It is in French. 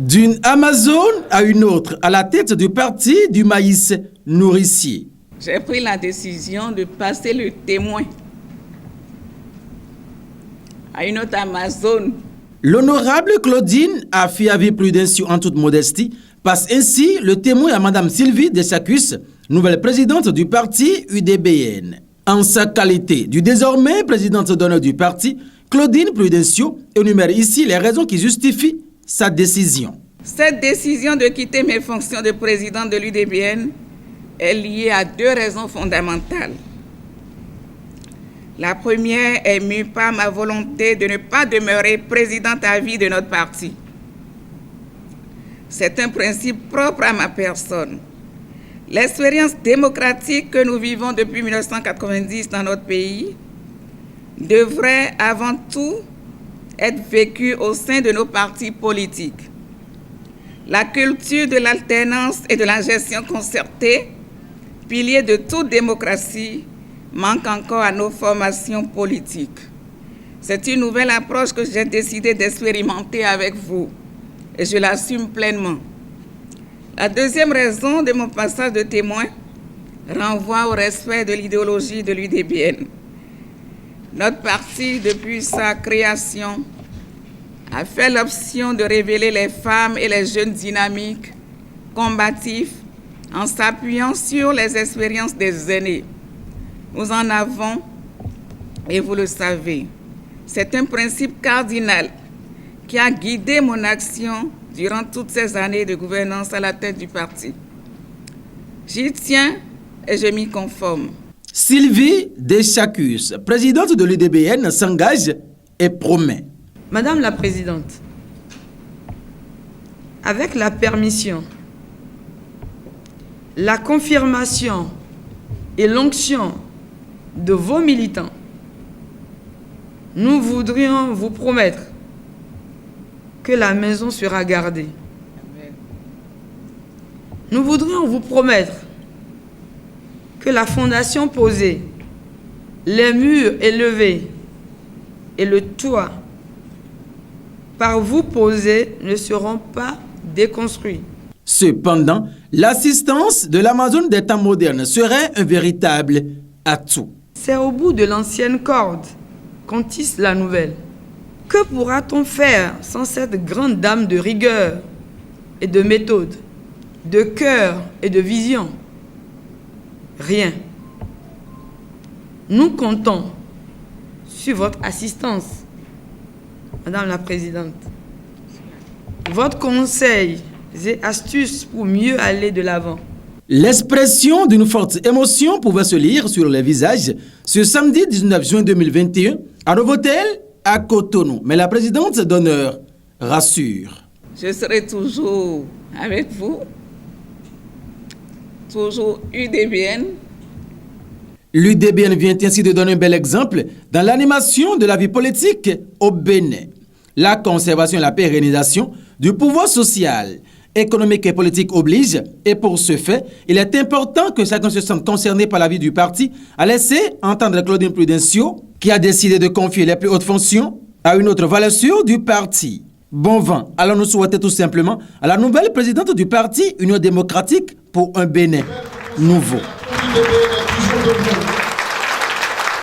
D'une Amazone à une autre, à la tête du parti du maïs nourricier. J'ai pris la décision de passer le témoin à une autre Amazone. L'honorable Claudine Afiavi Prudencio, en toute modestie, passe ainsi le témoin à Mme Sylvie Deschacus, nouvelle présidente du parti UDBN. En sa qualité du désormais présidente d'honneur du parti, Claudine Prudencio énumère ici les raisons qui justifient sa décision. Cette décision de quitter mes fonctions de présidente de l'UDBN est liée à deux raisons fondamentales. La première est mue par ma volonté de ne pas demeurer présidente à vie de notre parti. C'est un principe propre à ma personne. L'expérience démocratique que nous vivons depuis 1990 dans notre pays devrait avant tout être vécue au sein de nos partis politiques. La culture de l'alternance et de la gestion concertée, pilier de toute démocratie, manque encore à nos formations politiques. C'est une nouvelle approche que j'ai décidé d'expérimenter avec vous et je l'assume pleinement. La deuxième raison de mon passage de témoin renvoie au respect de l'idéologie de l'UDBN. Notre parti, depuis sa création, a fait l'option de révéler les femmes et les jeunes dynamiques, combatifs, en s'appuyant sur les expériences des aînés. Nous en avons, et vous le savez, c'est un principe cardinal qui a guidé mon action durant toutes ces années de gouvernance à la tête du parti. J'y tiens et je m'y conforme. Sylvie Deschacus, présidente de l'UDBN, s'engage et promet. Madame la Présidente, avec la permission, la confirmation et l'onction de vos militants, nous voudrions vous promettre que la maison sera gardée. Nous voudrions vous promettre que la fondation posée, les murs élevés et le toit par vous posés ne seront pas déconstruits. Cependant, l'assistance de l'Amazone des temps modernes serait un véritable atout. C'est au bout de l'ancienne corde qu'on tisse la nouvelle. Que pourra-t-on faire sans cette grande dame de rigueur et de méthode, de cœur et de vision? Rien. Nous comptons sur votre assistance, Madame la Présidente. Votre conseil et astuces pour mieux aller de l'avant. L'expression d'une forte émotion pouvait se lire sur les visages ce samedi 19 juin 2021 à Novotel, à Cotonou. Mais la présidente d'honneur rassure. Je serai toujours avec vous, toujours UDBN. L'UDBN vient ainsi de donner un bel exemple dans l'animation de la vie politique au Bénin. La conservation et la pérennisation du pouvoir social, économique et politique oblige, et pour ce fait, il est important que chacun se sente concerné par la vie du parti, a laissé entendre Claudine Prudencio, qui a décidé de confier les plus hautes fonctions à une autre valeur sûre du parti. Bon vent, allons nous souhaiter tout simplement à la nouvelle présidente du parti Union démocratique pour un Bénin nouveau.